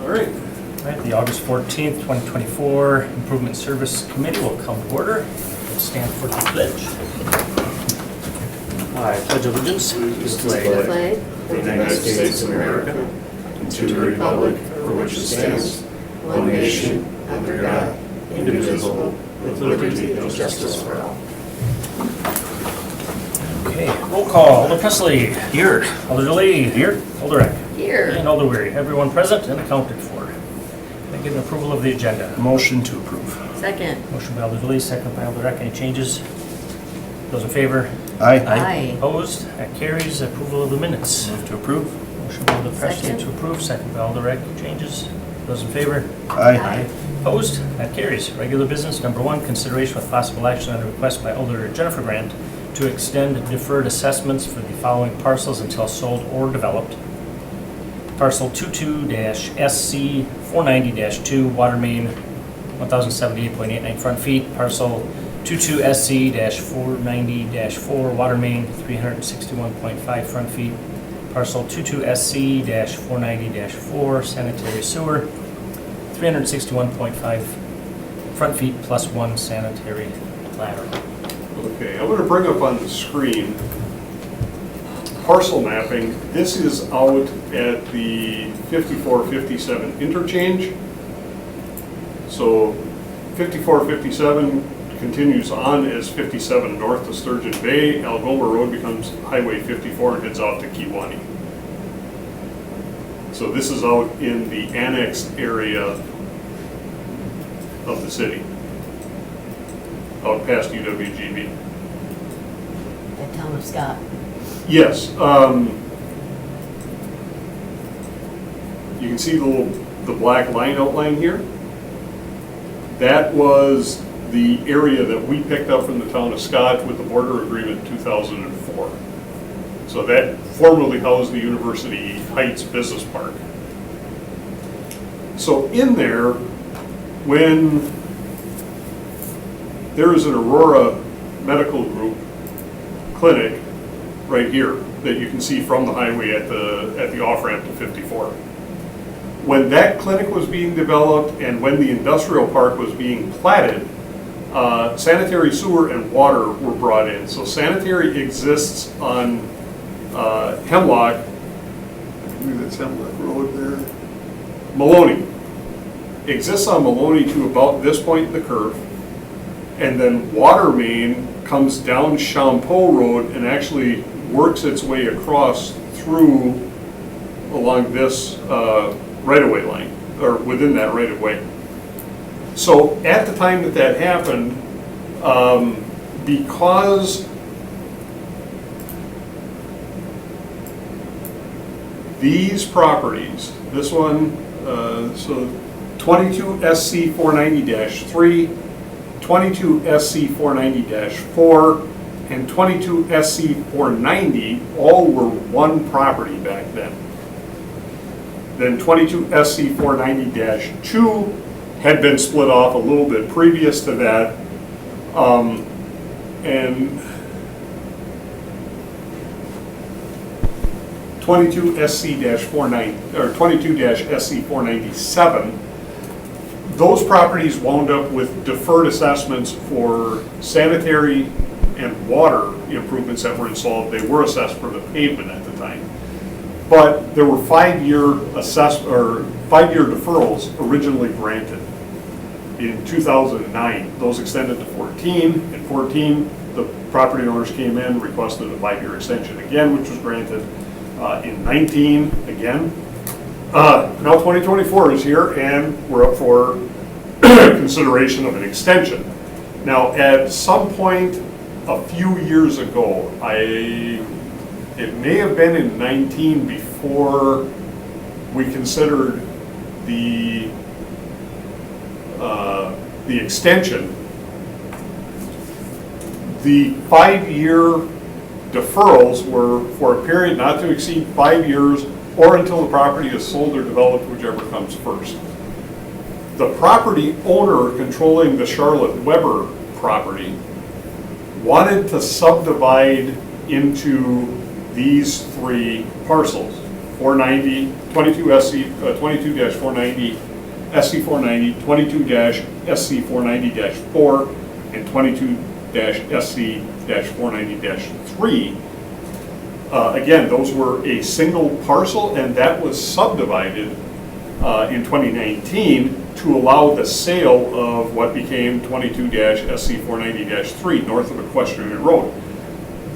All right. All right, the August 14th, 2024 Improvement Service Committee will come to order. Let's stand for the pledge. I pledge allegiance to the flag of the United States of America and to the republic for which it stands, one nation, under God, indivisible, with liberty and justice for all. Okay, roll call. Alder Presley. Here. Alder DeLay. Here. Alder Eck. Here. And Alder Weary. Everyone present and accounted for. Can I get an approval of the agenda? Motion to approve. Second. Motion by Alder DeLay, second by Alder Eck. Any changes? Those in favor? Aye. Opposed? That carries. Approval of the minutes. Move to approve. Motion by Alder Presley Second. to approve, second by Alder Eck. Changes? Those in favor? Aye. Opposed? That carries. Regular business, number 1, consideration with possible action on a request by Alder Jennifer Grant to extend deferred assessments for the following parcels until sold or developed. Parcel 22-SC490-2, water main 1,078.89 front feet. Parcel 22-SC-490-4, water main 361.5 front feet. Parcel 22-SC-490-4, sanitary sewer 361.5 front feet plus 1 sanitary lateral. Okay, I'm going to bring up on the screen parcel mapping. This is out at the 54-57 interchange. So 54-57 continues on as 57 north to Sturgeon Bay. Algoma Road becomes Highway 54 and heads off to Kewanee. So this is out in the annexed area of the city, out past UWGB. The town of Scott. Yes. You can see the black line outline here. That was the area that we picked up from the town of Scott with the border agreement in 2004. So that formerly housed the University Heights Business Park. So in there, when there is an Aurora Medical Group clinic right here that you can see from the highway at the off-ramp to 54. When that clinic was being developed and when the industrial park was being platted, sanitary sewer and water were brought in. So sanitary exists on Hemlock, I believe that's Hemlock Road there, Maloney. Exists on Maloney to about this point in the curve. And then water main comes down Champeau Road and actually works its way across through along this right-of-way line, or within that right-of-way. So at the time that happened, because these properties, this one, so 22 SC 490-3, 22 SC 490-4, and 22 SC 490 all were one property back then. Then 22 SC 490-2 had been split off a little bit previous to that, and 22 SC-49 or 22 SC 497. Those properties wound up with deferred assessments for sanitary and water improvements that were installed. They were assessed for the pavement at the time. But there were 5-year deferrals originally granted in 2009. Those extended to 14. In 14, the property owners came in, requested a 5-year extension again, which was granted. In 19, again. Now 2024 is here and we're up for consideration of an extension. Now at some point a few years ago, it may have been in 19 before we considered the extension. The 5-year deferrals were for a period not to exceed 5 years or until the property is sold or developed, whichever comes first. The property owner controlling the Charlotte Weber property wanted to subdivide into these 3 parcels, 490, 22 SC, 22-490, SC 490, 22-SC 490-4, and 22-SC 490-3. Again, those were a single parcel, and that was subdivided in 2019 to allow the sale of what became 22-SC 490-3 north of Equestrian Road.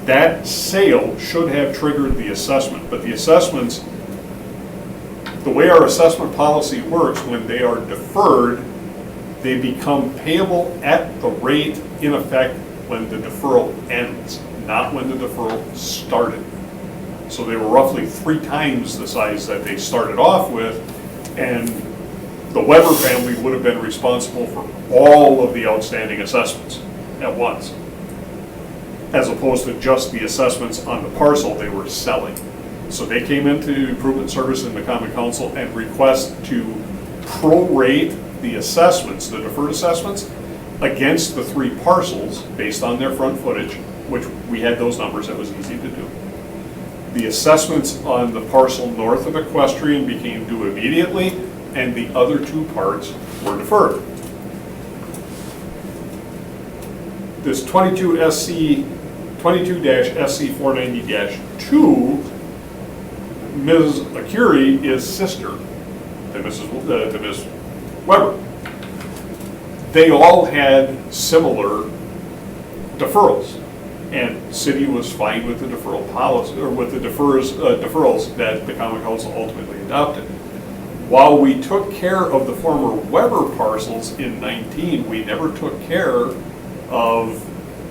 That sale should have triggered the assessment, but the assessments, the way our assessment policy works, when they are deferred, they become payable at the rate in effect when the deferral ends, not when the deferral started. So they were roughly 3 times the size that they started off with, and the Weber family would have been responsible for all of the outstanding assessments at once, as opposed to just the assessments on the parcel they were selling. So they came into Improvement Service in the Common Council and request to prorate the assessments, the deferred assessments, against the 3 parcels based on their front footage, which we had those numbers, that was easy to do. The assessments on the parcel north of Equestrian became due immediately, and the other 2 parts were deferred. This 22-SC 490-2, Ms. Akuri is sister to Ms. Weber. They all had similar deferrals, and city was fine with the deferral policy, or with the deferrals that the Common Council ultimately adopted. While we took care of the former Weber parcels in 19, we never took care of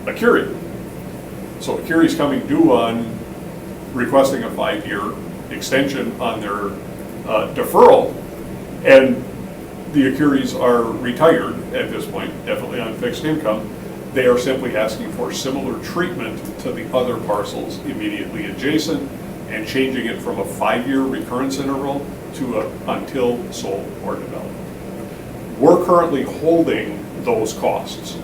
Akuri. So Akuri's coming due on requesting a 5-year extension on their deferral, and the Akuris are retired at this point, definitely on fixed income. They are simply asking for similar treatment to the other parcels immediately adjacent and changing it from a 5-year recurrence interval to a until sold or developed. We're currently holding those costs.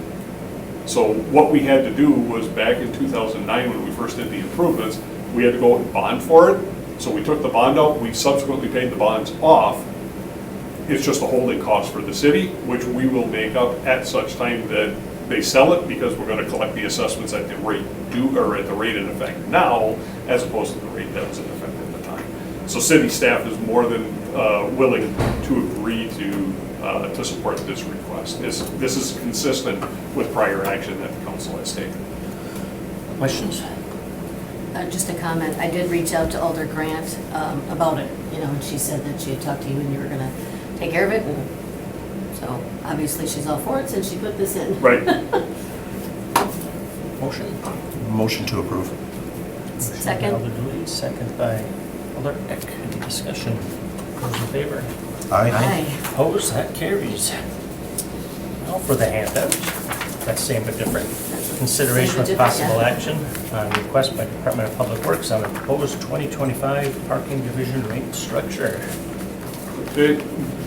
So what we had to do was, back in 2009 when we first did the improvements, we had to go and bond for it. So we took the bond out, we subsequently paid the bonds off. It's just a holding cost for the city, which we will make up at such time that they sell it, because we're going to collect the assessments at the rate due, or at the rate in effect now, as opposed to the rate that was in effect at the time. So city staff is more than willing to agree to support this request. This is consistent with prior action that the council has taken. Questions? Just a comment, I did reach out to Alder Grant about it, and she said that she had talked to you and you were gonna take care of it, and so obviously she's all for it since she put this in. Right. Motion? Motion to approve. Second. Alder Dooley, second by Alder Eck. Any discussion? Those in favor? Aye. Opposed? That carries. Now for the handout. That's same but different. Consideration Same of but possible different, action on request by Department of Public Works on the proposed 2025 parking division rate structure.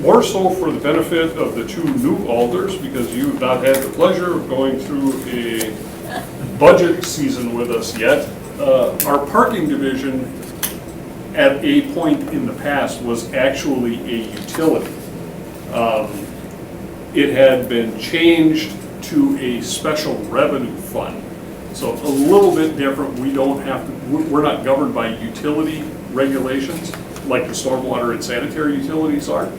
More so for the benefit of the 2 new alders, because you have not had the pleasure of going through a budget season with us yet. Our parking division at a point in the past was actually a utility. It had been changed to a special revenue fund. So a little bit different. We don't have to, we're not governed by utility regulations like the stormwater and sanitary utilities are,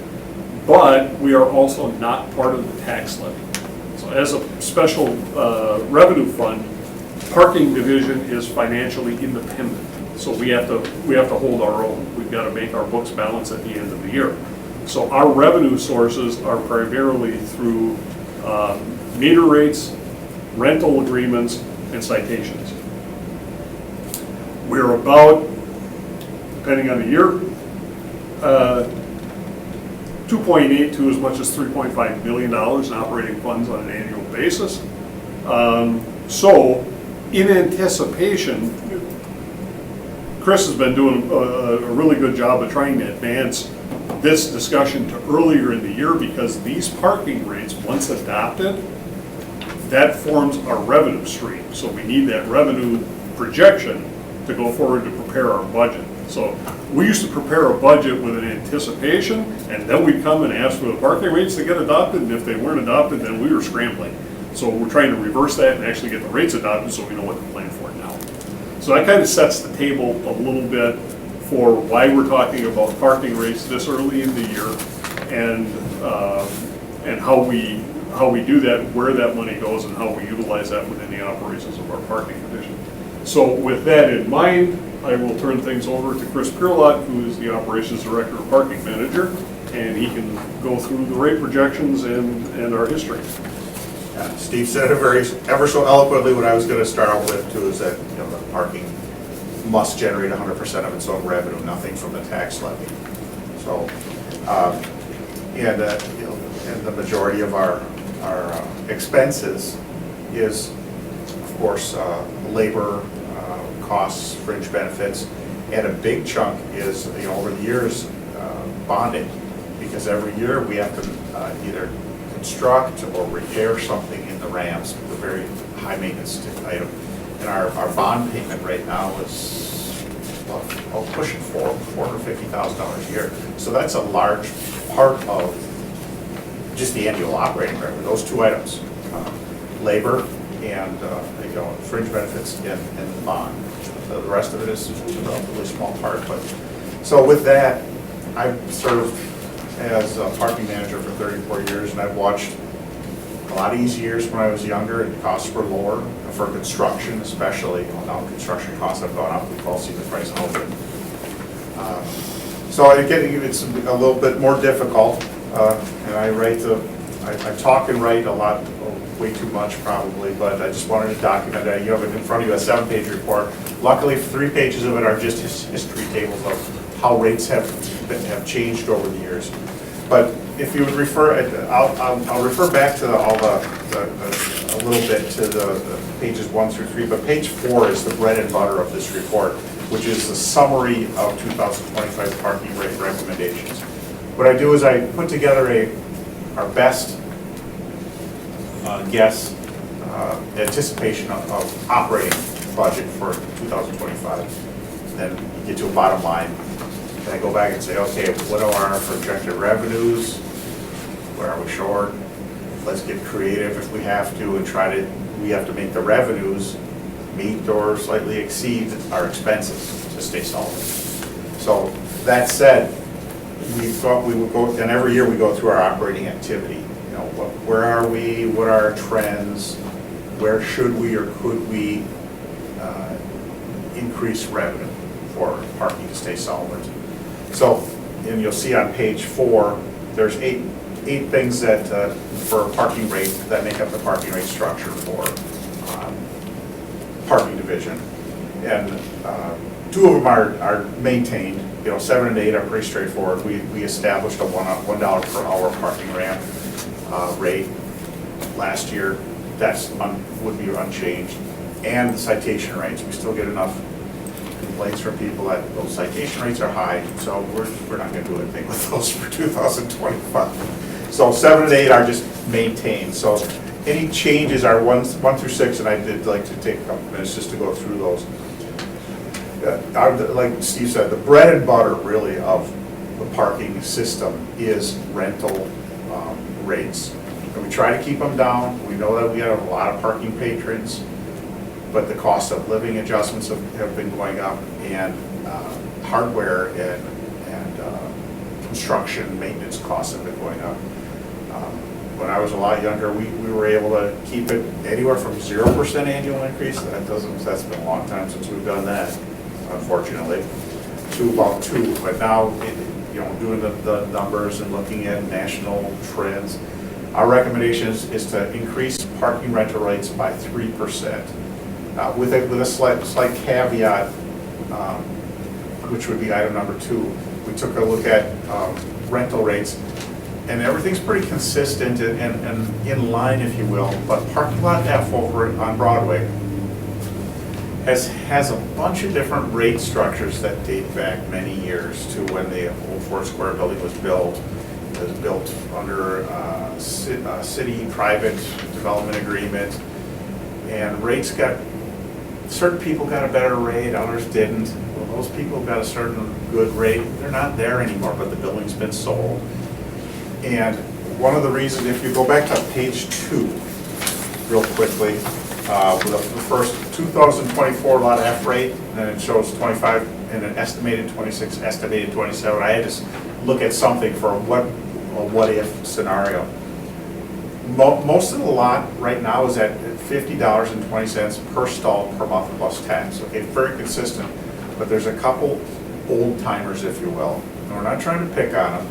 but we are also not part of the tax levy. So as a special revenue fund, parking division is financially independent. So we have to hold our own. We've got to make our books balance at the end of the year. So our revenue sources are primarily through meter rates, rental agreements, and citations. We're about, depending on the year, 2.8 to as much as $3.5 million in operating funds on an annual basis. So in anticipation, Chris has been doing a really good job of trying to advance this discussion to earlier in the year, because these parking rates, once adopted, that forms our revenue stream. So we need that revenue projection to go forward to prepare our budget. So we used to prepare a budget with an anticipation, and then we'd come and ask for the parking rates to get adopted, and if they weren't adopted, then we were scrambling. So we're trying to reverse that and actually get the rates adopted so we know what to plan for now. So that kind of sets the table a little bit for why we're talking about parking rates this early in the year, and how we do that, where that money goes, and how we utilize that within the operations of our parking division. So with that in mind, I will turn things over to Chris Pirlot, who is the Operations Director and Parking Manager, and he can go through the rate projections and our history. Steve said it ever so eloquently. What I was going to start out with too is that the parking must generate 100% of its own revenue, nothing from the tax levy. So, and the majority of our expenses is, of course, labor costs, fringe benefits, and a big chunk is over the years bonding, because every year we have to either construct or repair something in the ramps, a very high maintenance item. And our bond payment right now is pushing $450,000 a year. So that's a large part of just the annual operating revenue, those two items, labor and fringe benefits and the bond. The rest of it is a relatively small part. But so with that, I've served as a parking manager for 34 years, and I've watched a lot of easy years when I was younger and costs were lower for construction, especially. Now construction costs have gone up. We've all seen the price of housing. So again, it's a little bit more difficult, and I talk and write a lot, way too much probably, but I just wanted to document that. You have it in front of you, a 7-page report. Luckily, 3 pages of it are just history tables of how rates have changed over the years. But if you would refer, I'll refer back to a little bit to the pages 1 through 3, but page 4 is the bread and butter of this report, which is the summary of 2025 parking rate recommendations. What I do is I put together our best guess, anticipation of operating budget for 2025. Then you get to a bottom line. And I go back and say, okay, what are our projected revenues? Where are we short? Let's get creative if we have to and we have to make the revenues meet or slightly exceed our expenses to stay solvent. So that said, we thought we would go, and every year we go through our operating activity. Where are we? What are our trends? Where should we or could we increase revenue for parking to stay solvent? So, and you'll see on page 4, there's eight things that for a parking rate that make up the parking rate structure for parking division, and 2 of them are maintained. 7 and 8 are pretty straightforward. We established a $1 per hour parking ramp rate last year. That's would be unchanged, and the citation rates. We still get enough complaints from people that those citation rates are high, so we're not going to do anything with those for 2025. So 7 and 8 are just maintained. So any changes are 1 through 6, and I did like to take a couple minutes just to go through those. Like Steve said, the bread and butter really of the parking system is rental rates. And we try to keep them down. We know that we have a lot of parking patrons, but the cost of living adjustments have been going up, and hardware and construction maintenance costs have been going up. When I was a lot younger, we were able to keep it anywhere from 0% annual increase. That's been a long time since we've done that, unfortunately, to about 2. But now, doing the numbers and looking at national trends, our recommendation is to increase parking rental rates by 3%. With a slight caveat, which would be item number 2. We took a look at rental rates, and everything's pretty consistent and in line, if you will. But Parking Lot F over on Broadway has a bunch of different rate structures that date back many years to when the old Ford Square building was built. It was built under a city private development agreement, and rates certain people got a better rate, others didn't. those people got a certain good rate, they're not there anymore, but the building's been sold. And one of the reasons, if you go back to page 2, real quickly, with the first 2024 lot F rate, and then it shows 25 and an estimated 26, estimated 27. I had to look at something for a what if scenario. Most of the lot right now is at $50.20 per stall per month plus tax. Okay, very consistent. But there's a couple old timers, if you will. And we're not trying to pick on them,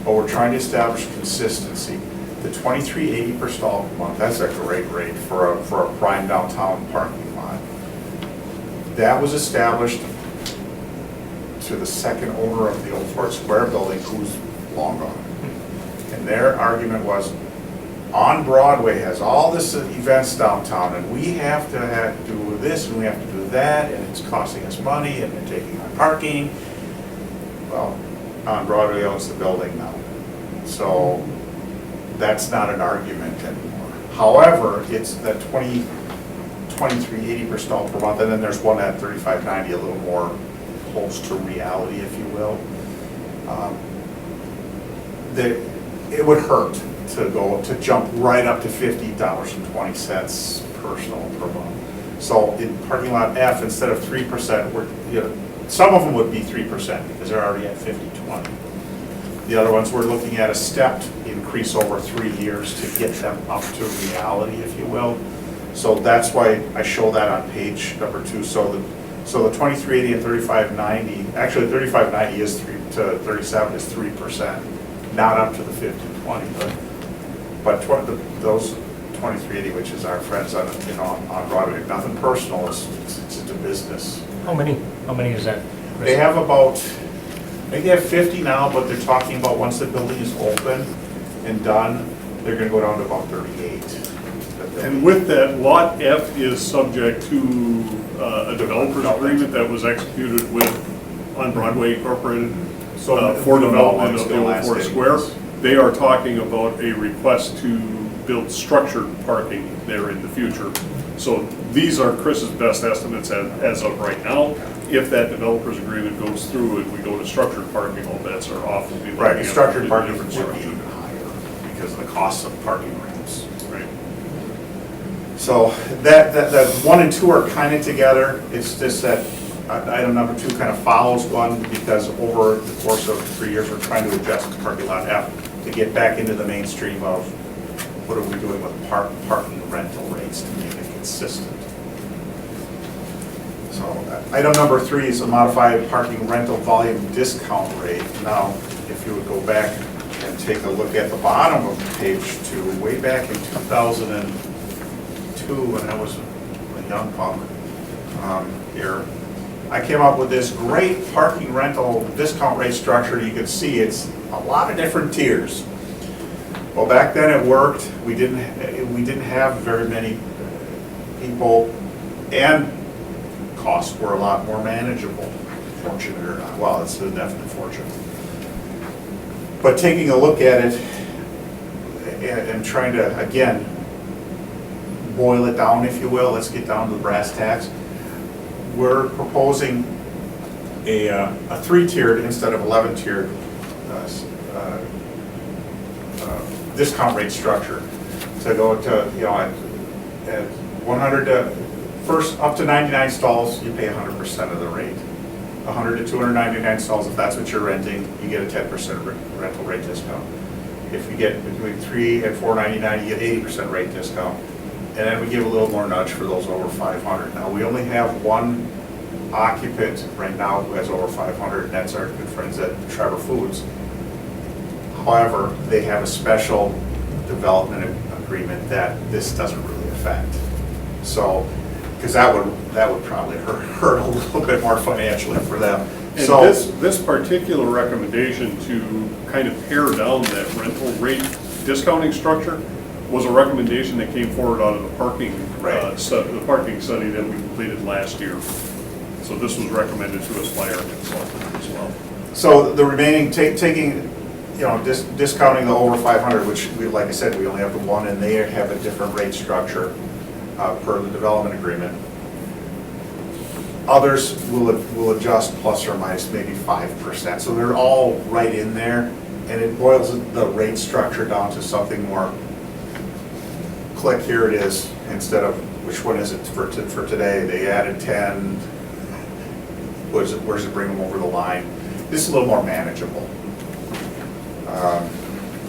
but we're trying to establish consistency. The $23.80 per stall per month, that's a great rate for a prime downtown parking lot. That was established to the second owner of the old Fort Square building, who's long gone. And their argument was, On Broadway has all this events downtown, and we have to do this and we have to do that, and it's costing us money, and they're taking our parking. Well, On Broadway owns the building now, so that's not an argument anymore. However, it's that $23.80 per stall per month, and then there's one at $35.90, a little more close to reality, if you will. It would hurt to jump right up to $50.20 per stall per month. So in parking lot F, instead of 3%, some of them would be 3% because they're already at 50/20. The other ones, we're looking at a stepped increase over 3 years to get them up to reality, if you will. So that's why I show that on page number 2. So the $23.80 and $35.90, actually $35.90 is 3 to $37 is 3%, not up to the 50/20, but those $23.80, which is our friends on Broadway, nothing personal, it's a business. How many is that? Chris? They have about, maybe they have 50 now, but they're talking about once the building is open and done, they're gonna go down to about 38. And with that, Lot F is subject to a developer's agreement that was executed with On Broadway Incorporated for development of the old Fort Square. They are talking about a request to build structured parking there in the future. So these are Chris's best estimates as of right now. If that developer's agreement goes through and we go to structured parking, all bets are off. We'll be looking Right, at structured parking different would be structure. even higher because of the cost of parking ramps. Right. So that 1 and 2 are kind of together. It's just that item number 2 kind of follows 1 because over the course of 3 years, we're trying to adjust parking lot F to get back into the mainstream of what are we doing with parking rental rates to make it consistent. So item number 3 is a modified parking rental volume discount rate. Now, if you would go back and take a look at the bottom of page 2, way back in 2002, when I was a young punk here, I came up with this great parking rental discount rate structure. You can see it's a lot of different tiers. Well, back then it worked. We didn't have very many people, and costs were a lot more manageable. Fortunate or not, well, it's a definite fortune. But taking a look at it and trying to again boil it down, if you will, let's get down to the brass tacks. We're proposing a 3-tiered instead of 11-tiered discount rate structure to go to, at 100 to, first up to 99 stalls, you pay 100% of the rate. 100 to 299 stalls, if that's what you're renting, you get a 10% rental rate discount. If you get between 3 and 499, you get 80% rate discount. And then we give a little more nudge for those over 500. Now, we only have one occupant right now who has over 500, and that's our good friends at Trevor Foods. However, they have a special development agreement that this doesn't really affect. So, because that would probably hurt a little bit more financially for them. And So this particular recommendation to kind of pare down that rental rate discounting structure was a recommendation that came forward out of the parking study that we completed last year. So this was recommended to us by our consultant as well. So the remaining, taking, discounting the over 500, which we, like I said, we only have the one, and they have a different rate structure per the development agreement. Others will adjust plus or minus maybe 5%. So they're all right in there, and it boils the rate structure down to something more, click, here it is, instead of, which one is it for today? They added 10, where's it bring them over the line? This is a little more manageable.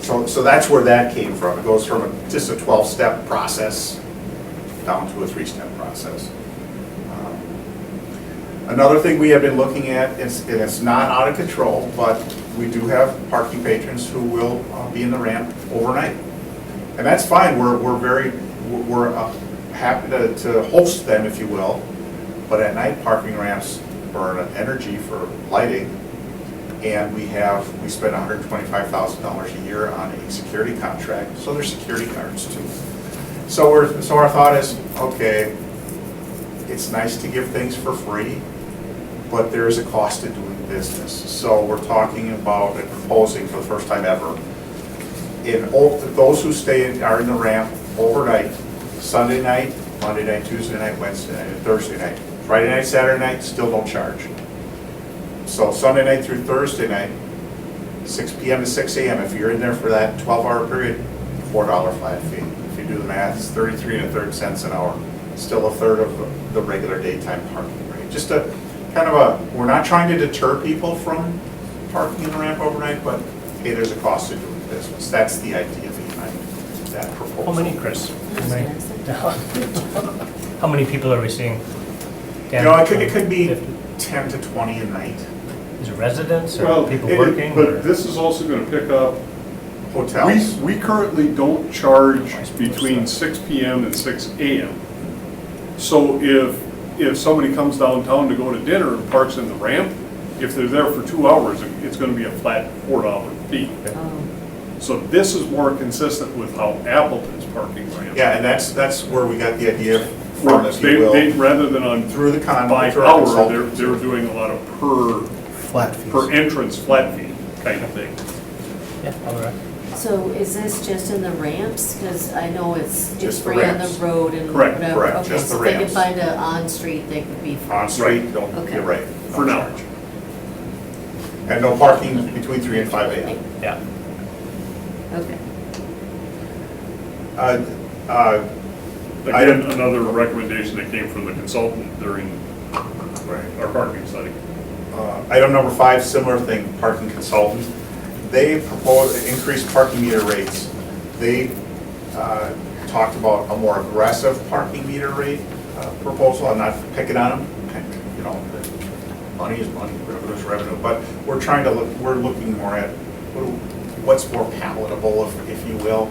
So that's where that came from. It goes from just a 12-step process down to a 3-step process. Another thing we have been looking at, and it's not out of control, but we do have parking patrons who will be in the ramp overnight. And that's fine, we're happy to host them, if you will, but at night, parking ramps burn energy for lighting, and we spend $125,000 a year on a security contract, so there's security guards too. So our thought is, okay, it's nice to give things for free, but there is a cost to doing business. So we're talking about and proposing for the first time ever, those who are in the ramp overnight, Sunday night, Monday night, Tuesday night, Wednesday night, and Thursday night. Friday night, Saturday night, still don't charge. So Sunday night through Thursday night, 6 p.m. to 6 a.m., if you're in there for that 12-hour period, $4 flat fee. If you do the math, it's 33 1/3 an hour. Still a third of the regular daytime parking rate. Just a kind of we're not trying to deter people from parking in the ramp overnight, but hey, there's a cost to doing business. That's the idea behind that proposal. How many, Chris? How many? Interesting. How many people are we seeing? You know, it could be 50? 10 to 20 a night. Is it residents or Well, people working? but or- this is also gonna pick up, Hotels. we currently don't charge between 6 PM and 6 AM. So if somebody comes downtown to go to dinner and parks in the ramp, if they're there for 2 hours, it's gonna be a flat $4 fee. Oh, So this is more consistent with how Appleton's parking ramp. Yeah, and that's where we got the idea from, if you They, will, rather than on through the con. by through our hour, consultants. they're doing a lot of Flat fees. per entrance flat fee kind of thing. Yeah, all right. so is this just in the ramps? Because I know it's Just the free on the ramps. road and Correct, whatever. correct, Okay, just the so if they could ramps. find a on-street, they could be. On street, don't, Okay. you're right. For no now. charge. And no parking between 3 and 5 a.m. Yeah. Okay. Again, another recommendation that came from the consultant during our parking study. Item number 5, similar thing, parking consultant. They propose increased parking meter rates. They talked about a more aggressive parking meter rate proposal. I'm not picking on them. You know, money is money, revenue is revenue. But we're trying to look. We're looking more at what's more palatable, if you will.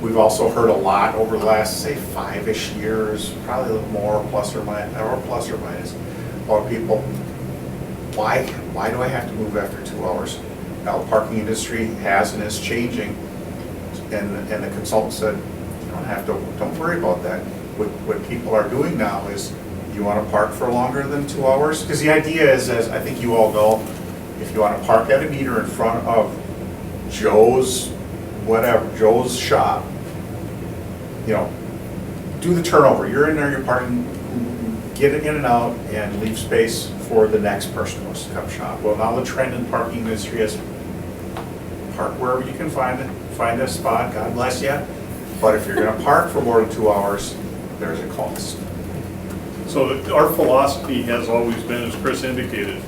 We've also heard a lot over the last, say, 5-ish years, probably a little more, plus or minus, about people. Why do I have to move after 2 hours? Now, the parking industry has and is changing, and the consultant said, don't worry about that. What people are doing now is, you want to park for longer than 2 hours? Because the idea is, as I think you all know, if you want to park at a meter in front of Joe's shop, you know, do the turnover. You're in there, you're parking, get in and out, and leave space for the next person who wants to come shop. Well, now the trend in parking industry is park wherever you can find a spot, God bless you. But if you're gonna park for more than 2 hours, there's a cost. So our philosophy has always been, as Chris indicated,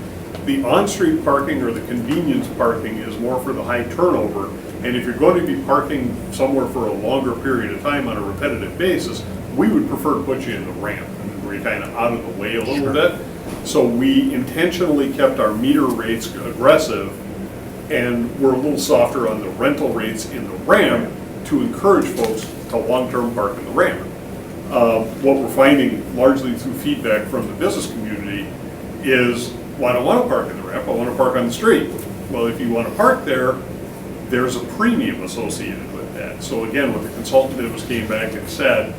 the on-street parking or the convenience parking is more for the high turnover. And if you're going to be parking somewhere for a longer period of time on a repetitive basis, we would prefer to put you in the ramp where you're kind of out of the way a little bit. So we intentionally kept our meter rates aggressive, and we're a little softer on the rental rates in the ramp to encourage folks to long-term park in the ramp. What we're finding largely through feedback from the business community is, well, I don't want to park in the ramp, I want to park on the street. Well, if you want to park there, there's a premium associated with that. So again, what the consultant did was came back and said,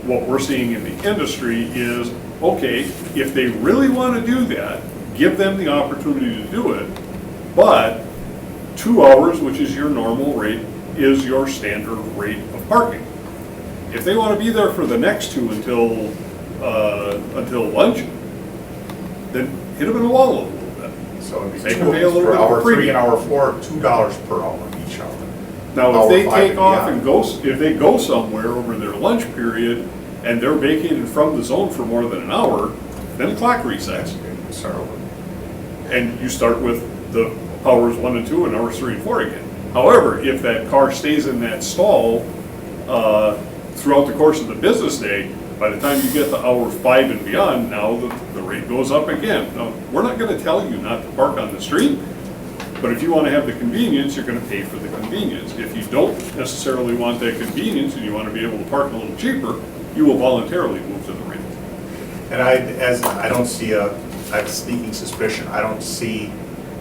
what we're seeing in the industry is, okay, if they really want to do that, give them the opportunity to do it, but 2 hours, which is your normal rate, is your standard rate of parking. If they want to be there for the next 2 until lunch, then hit them in the wall a little bit. So it'd be They can $2 pay a little per bit of hour, 3 premium. and hour 4, $2 per hour each hour. Now, Hour if they 5 take and off beyond. and go, if they go somewhere over their lunch period and they're vacated from the zone for more than an hour, then the clock resets. Start over. And you start with the hours 1 and 2 and hours 3 and 4 again. However, if that car stays in that stall throughout the course of the business day, by the time you get to hour 5 and beyond, now the rate goes up again. Now, we're not gonna tell you not to park on the street, but if you wanna have the convenience, you're gonna pay for the convenience. If you don't necessarily want that convenience and you wanna be able to park a little cheaper, you will voluntarily move to the rate. And I don't see I have a sneaking suspicion, I don't see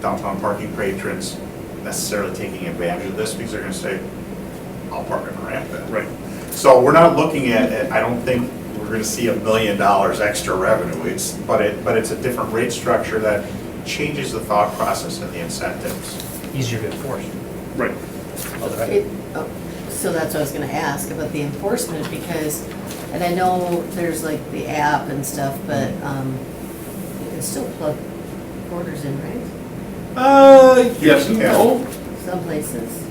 downtown parking patrons necessarily taking advantage of this because they're gonna say, I'll park on the ramp then. Right. So we're not looking at, I don't think we're gonna see $1 million extra revenue. But it's a different rate structure that changes the thought process and the incentives. Easier to enforce. Right. So that's what I was gonna ask about the enforcement, because, and I know there's like the app and stuff, but you can still plug quarters in, right? Yes and no. Some places.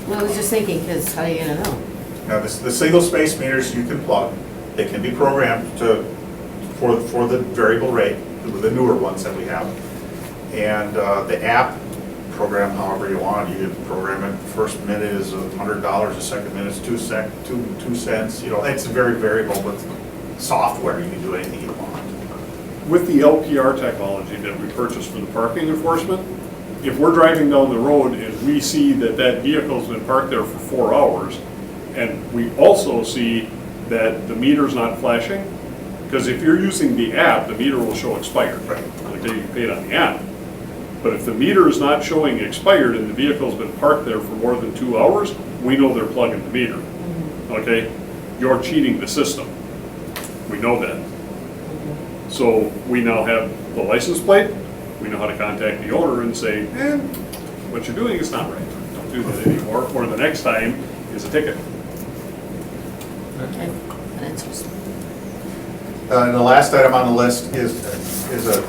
Well, I was just thinking, because how are you gonna know? Now, the single space meters you can plug, they can be programmed for the variable rate, the newer ones that we have. And the app, program however you want, you can program it, first minute is $100, the second minute is 2 cents, it's very variable with software, you can do anything you want. With the LPR technology that we purchased for the parking enforcement, if we're driving down the road and we see that that vehicle's been parked there for 4 hours, and we also see that the meter's not flashing, because if you're using the app, the meter will show expired, right? Like you paid on the app. But if the meter is not showing expired and the vehicle's been parked there for more than 2 hours, we know they're plugging the meter, okay? You're cheating the system. We know that. So we now have the license plate, we know how to contact the owner and say, what you're doing is not right. Don't do that anymore, or the next time is a ticket. Okay, that's just, And the last item on the list is a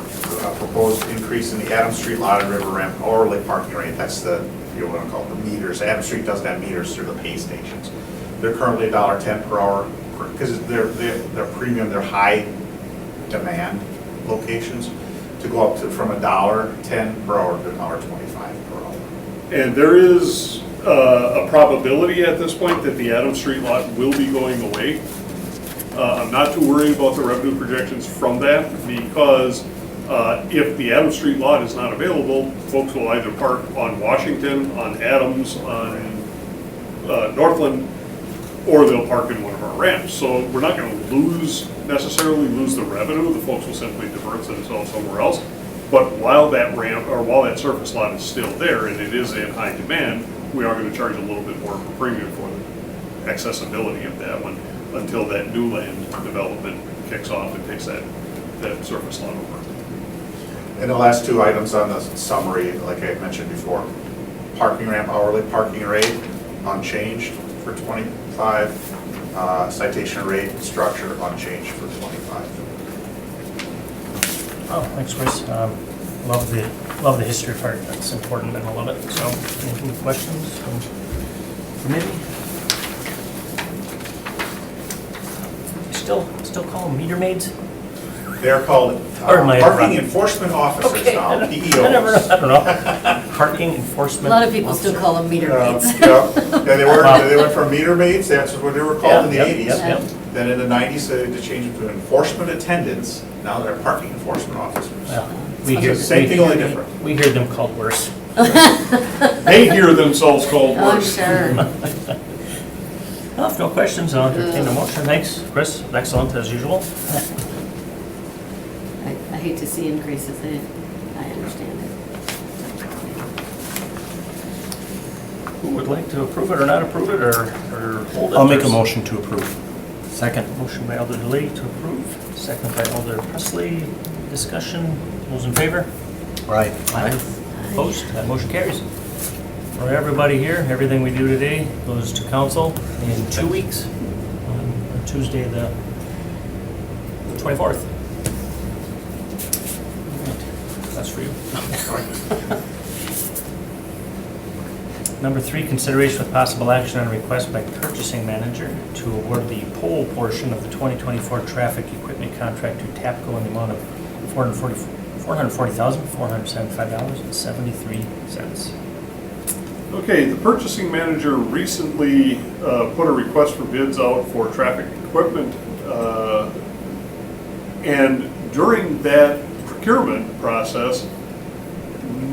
proposed increase in the Adams Street Lot and River Ramp hourly parking rate. That's the, if you want to call it the meters. Adams Street doesn't have meters through the pay stations. They're currently $1.10 per hour, because they're premium, they're high demand locations, to go up to from $1.10 per hour to $1.25 per hour. And there is a probability at this point that the Adams Street lot will be going away. I'm not too worried about the revenue projections from that, because if the Adams Street lot is not available, folks will either park on Washington, on Adams, on Northland, or they'll park in one of our ramps. So we're not going to necessarily lose the revenue. The folks will simply divert themselves somewhere else. But while that ramp, or while that surface lot is still there and it is in high demand, we are going to charge a little bit more for premium for the accessibility of that one until that new land development kicks off and takes that surface lot over. And the last two items on the summary, like I mentioned before, parking ramp hourly parking rate unchanged for 25, citation rate structure unchanged for 25. Oh, thanks, Chris. Love the history part. That's important and I love it. So, any questions from committee? You still call them meter maids? They're called Or am I parking wrong? enforcement officers Okay, now, I PEOs. don't know. Parking a enforcement. lot of people still call them meter maids. Yeah, they went from meter maids, that's what they were called in the Yep, 80s. yep, yep. Then in the 90s, they had to change it to enforcement attendants. Now they're parking enforcement officers. Well, Same thing, only different. We hear them called worse. They hear themselves called Oh, worse. sure. Well, if no questions, I'll entertain a motion. Thanks, Chris. Excellent as usual. I hate to see increases, I understand it. Who would like to approve it or not approve it or hold it? I'll make a motion to approve. Second. Motion by Alder Delay to approve, second by Alder Presley. Discussion, those in favor? Right. Opposed? That motion carries. For everybody here, everything we do today goes to council in 2 weeks, on Tuesday the 24th. That's for you. Number 3, consideration with possible action on a request by purchasing manager to award the pole portion of the 2024 traffic equipment contract to TAPCO in the amount of $440,475.73. Okay, the purchasing manager recently put a request for bids out for traffic equipment. And during that procurement process,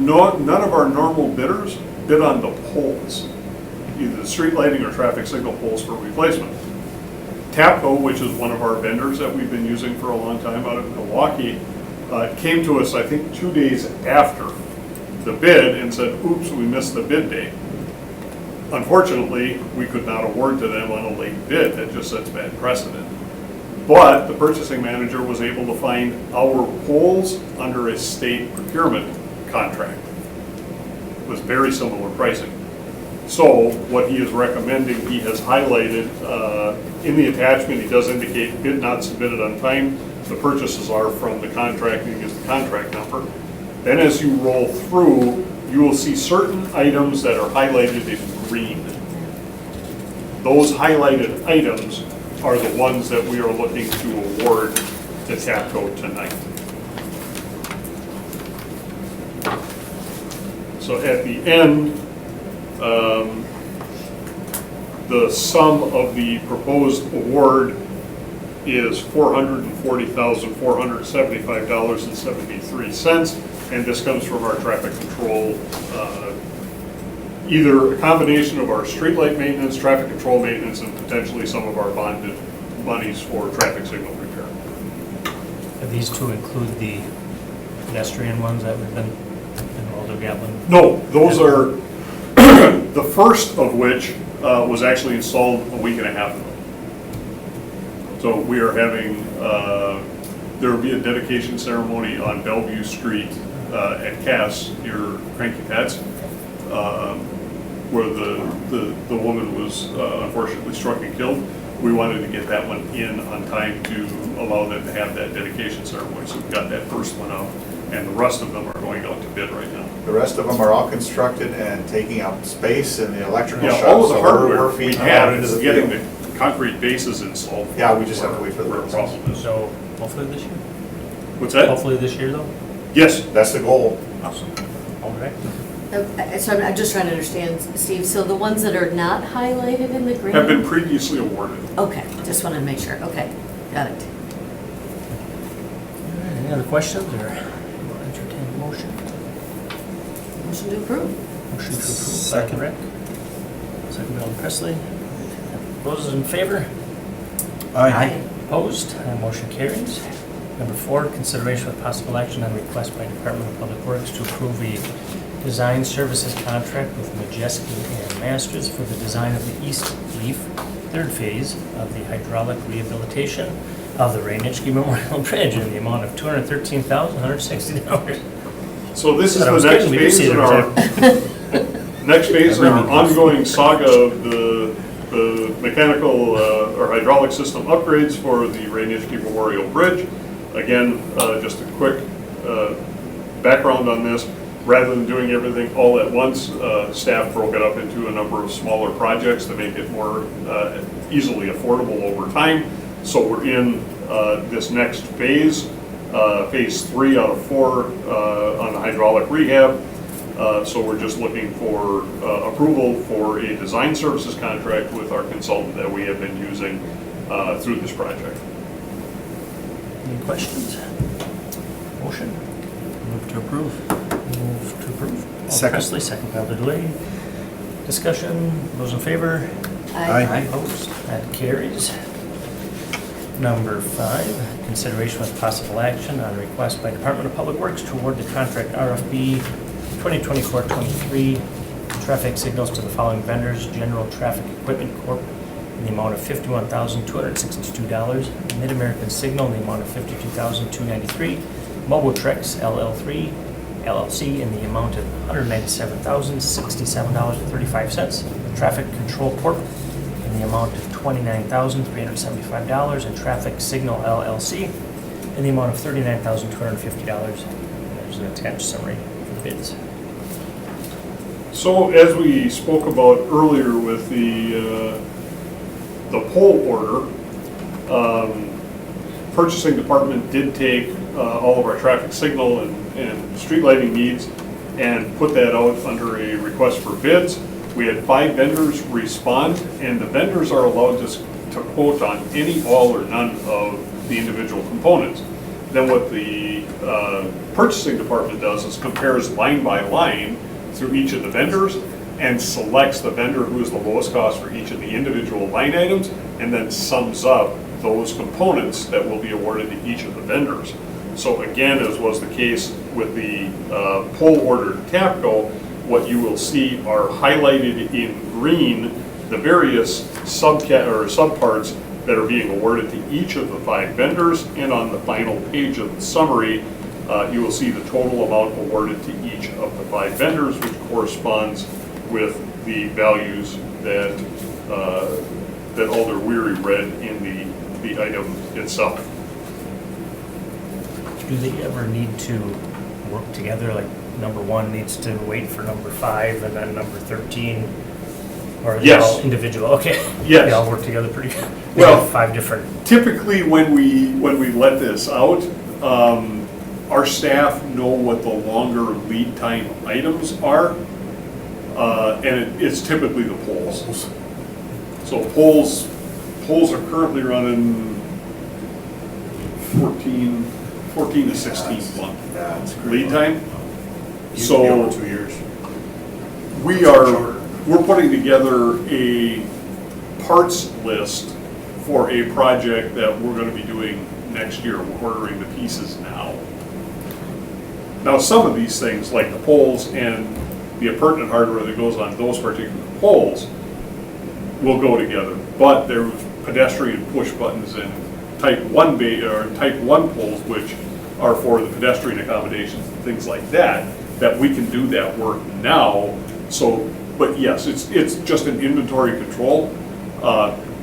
none of our normal bidders bid on the poles, either the street lighting or traffic signal poles for replacement. TAPCO, which is one of our vendors that we've been using for a long time out of Milwaukee, came to us, I think, 2 days after the bid and said, oops, we missed the bid date. Unfortunately, we could not award to them on a late bid. That just sets bad precedent. But the purchasing manager was able to find our poles under a state procurement contract. It was very similar pricing. So what he is recommending, he has highlighted in the attachment, he does indicate bid not submitted on time. The purchases are from the contracting is the contract number. Then as you roll through, you will see certain items that are highlighted in green. Those highlighted items are the ones that we are looking to award to TAPCO tonight. So at the end, the sum of the proposed award is $440,475.73, and this comes from our traffic control, either a combination of our streetlight maintenance, traffic control maintenance, and potentially some of our bonded monies for traffic signal repair. Have these two include the pedestrian ones that we've been in Alder Gatlin? No, those are, the first of which was actually installed a week and a half ago. So we are having, there will be a dedication ceremony on Bellevue Street at Cass, near Cranky Pat's, where the woman was unfortunately struck and killed. We wanted to get that one in on time to allow them to have that dedication ceremony. So we got that first one out, and the rest of them are going out to bid right now. The rest of them are all constructed and taking up space in the electrical Yeah, shop. all of the so we're hardware we feeding have out into is the getting field. the concrete bases installed. Yeah, we just have to wait for the Where a process. problem is. So hopefully this year? What's that? Hopefully this year though? Yes, That's the goal. Awesome. All right. So I'm just trying to understand, Steve, so the ones that are not highlighted in the green? have been previously awarded. Okay, just wanted to make sure, okay, got it. All right, any other questions or we'll entertain a motion? Motion to approve. Motion to approve by Second. Rick. Second by Alder Presley. Those in favor? Opposed? Motion carries. Number 4, consideration with possible action on request by Department of Public Works to approve a design services contract with Majeski and Masters for the design of the East Leaf, third phase of the hydraulic rehabilitation of the Rainichke Memorial Bridge in the amount of $213,160. So this is Thought I the was next kidding, we did phase see in it our, every next phase in our Every- ongoing saga of the mechanical or hydraulic system upgrades for the Rainichke Memorial Bridge. Again, just a quick background on this. Rather than doing everything all at once, staff broke it up into a number of smaller projects to make it more easily affordable over time. So we're in this next phase, phase 3 out of 4 on the hydraulic rehab. So we're just looking for approval for a design services contract with our consultant that we have been using through this project. Any questions? Motion? Move to approve. Move to approve. Alder Second. Presley, second by Alder Delay. Discussion, those in favor? Aye. Opposed? That carries. Number 5, consideration with possible action on a request by Department of Public Works to award the contract RFB 2024-23 traffic signals to the following vendors: General Traffic Equipment Corp. in the amount of $51,262, Mid-American Signal in the amount of $52,293, Mobile Trex LLC in the amount of $197,067.35, Traffic Control Corp. in the amount of $29,375, and Traffic Signal LLC in the amount of $39,250. There's There's an attached summary for the bids. So as we spoke about earlier with the poll order, purchasing department did take all of our traffic signal and street lighting needs and put that out under a request for bids. We had 5 vendors respond, and the vendors are allowed to quote on any, all, or none of the individual components. Then what the purchasing department does is compares line by line through each of the vendors and selects the vendor who is the lowest cost for each of the individual line items, and then sums up those components that will be awarded to each of the vendors. So again, as was the case with the poll order TAPCO, what you will see are highlighted in green the various subparts that are being awarded to each of the 5 vendors, and on the final page of the summary, you will see the total amount awarded to each of the 5 vendors, which corresponds with the values that that Alder Weary read in the item itself. Do they ever need to work together, like number 1 needs to wait for number 5 and then number 13? Or are they Yes. all individual? Okay. Yes. They all work together pretty good. Well- 5 different. Typically, when we let this out, our staff know what the longer lead time items are, and it's typically the polls. So polls are currently running 14 to 16 month Yeah, it's lead time. Used to be over So 2 years. we're putting together a parts list for a project that we're going to be doing next year. We're ordering the pieces now. Now, some of these things, like the poles and the appurtenant hardware that goes on those particular poles, will go together. But there's pedestrian push buttons and type 1 poles, which are for the pedestrian accommodations and things like that, that we can do that work now. So, but yes, it's just an inventory control,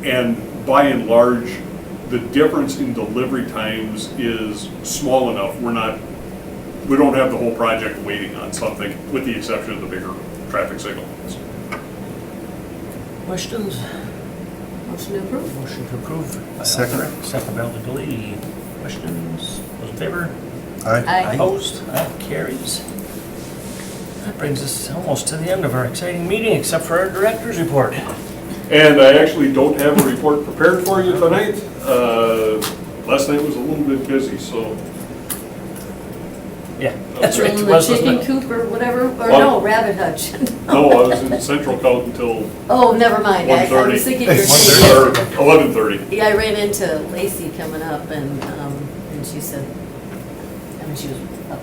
and by and large, the difference in delivery times is small enough. We don't have the whole project waiting on something, with the exception of the bigger traffic signals. Questions? Motion to approve. Motion to approve. Second. Second by Alder Dilly. Questions? Those in favor? Aye. Opposed? That carries. That brings us almost to the end of our exciting meeting, except for our director's report. And I actually don't have a report prepared for you tonight. Last night was a little bit busy, so Yeah, that's right. In It the was, wasn't chicken it? coop or whatever, or What? no, rabbit hutch. no, I was in Central Cout until Oh, never mind. I 1:30. was thinking you're. 1:30 or 11:30. Yeah, I ran into Lacey coming up and she said, I mean, she was up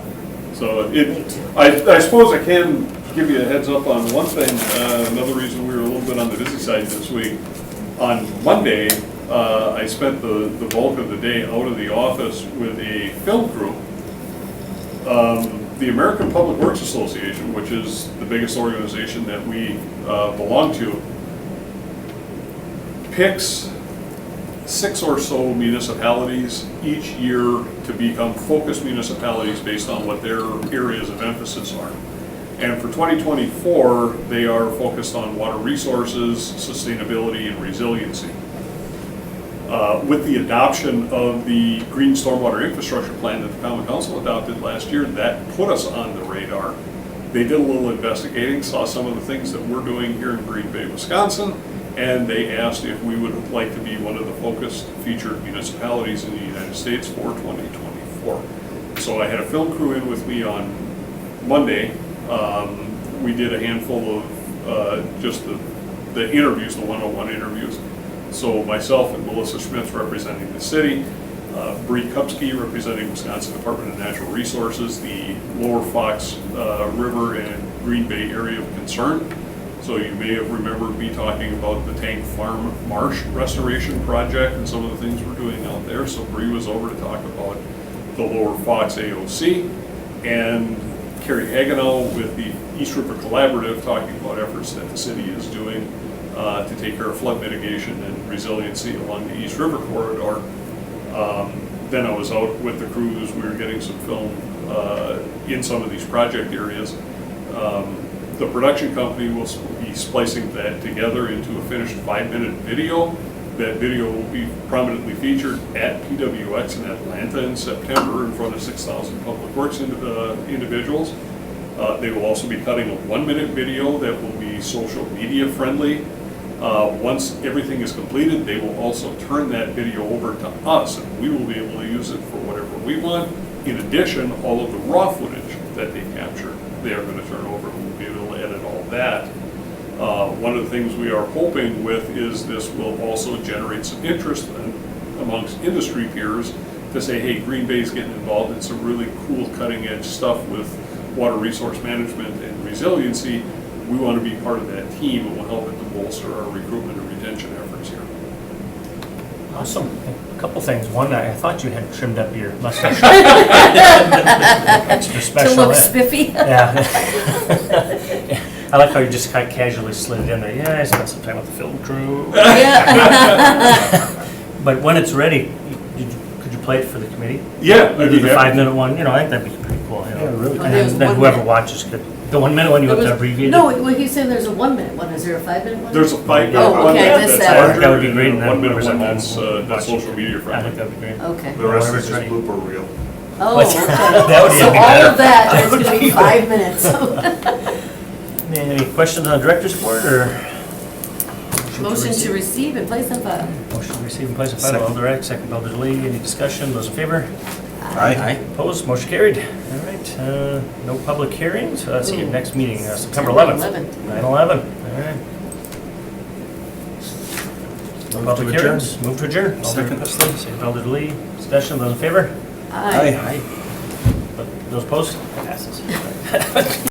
So late too. I suppose I can give you a heads up on one thing. Another reason we were a little bit on the busy side this week. On Monday, I spent the bulk of the day out of the office with a film crew. The American Public Works Association, which is the biggest organization that we belong to, picks 6 or so municipalities each year to become focused municipalities based on what their areas of emphasis are. And for 2024, they are focused on water resources, sustainability, and resiliency. With the adoption of the Green Stormwater Infrastructure Plan that the Common Council adopted last year, that put us on the radar. They did a little investigating, saw some of the things that we're doing here in Green Bay, Wisconsin, and they asked if we would like to be one of the focused featured municipalities in the United States for 2024. So I had a film crew in with me on Monday. We did a handful of just the interviews, the 101 interviews. So myself and Melissa Schmitz representing the city, Bree Kupski representing Wisconsin Department of Natural Resources, the Lower Fox River and Green Bay area of concern. So you may have remembered me talking about the Tank Farm Marsh Restoration Project and some of the things we're doing out there. So Bree was over to talk about the Lower Fox AOC, and Carrie Hagenow with the East River Collaborative talking about efforts that the city is doing to take care of flood mitigation and resiliency along the East River corridor. Then I was out with the crews. We were getting some film in some of these project areas. The production company will be splicing that together into a finished 5-minute video. That video will be prominently featured at PWX in Atlanta in September in front of 6,000 Public Works individuals. They will also be cutting a 1-minute video that will be social media friendly. Once everything is completed, they will also turn that video over to us, and we will be able to use it for whatever we want. In addition, all of the raw footage that they capture, they are going to turn over, and we'll be able to edit all that. One of the things we are hoping with is this will also generate some interest amongst industry peers to say, hey, Green Bay's getting involved in some really cool cutting edge stuff with water resource management and resiliency. We want to be part of that team, and we'll help it to bolster our recruitment and retention efforts here. Awesome. A couple things. One, I thought you had trimmed up your mustache. Extra To special. look spiffy. Yeah. I like how you just kind of casually slid it in there. Yeah, I spent some time with the film crew. Yeah. But when it's ready, could you play it for the committee? Yeah, Or do the 5-minute one, you know, I think that'd be pretty cool, you know. Yeah, really. And There's then one whoever minute. watches could, the 1-minute one, you have to abbreviate it? No, well, he's saying there's a 1-minute one. Is there a 5-minute one? There's a 5-minute Oh, one okay, I that's missed that. larger, That would be and great, then and a then 1-minute whoever's one at that's home that's watching. social media I think friendly. that'd be great. Okay. The rest Whenever is it's just ready. blooper reel. Oh, What's- okay. That would So even be all better. of that is going to be 5 minutes. Any questions on the director's report, or? Motion to receive and place on file. Motion to receive and place on file, Second. Alder Eck, second by Alder Lee. Any discussion? Those in favor? Aye. Opposed? Motion carried. All right, no public hearings. Let's see, Ooh. next meeting, September 11th. 9/11. All right. No Move public to adjourn. hearings. Move to adjourn. Alder Second. Presley, second by Alder Lee. Discussion, those in favor? Aye. Aye. Those opposed? Passes.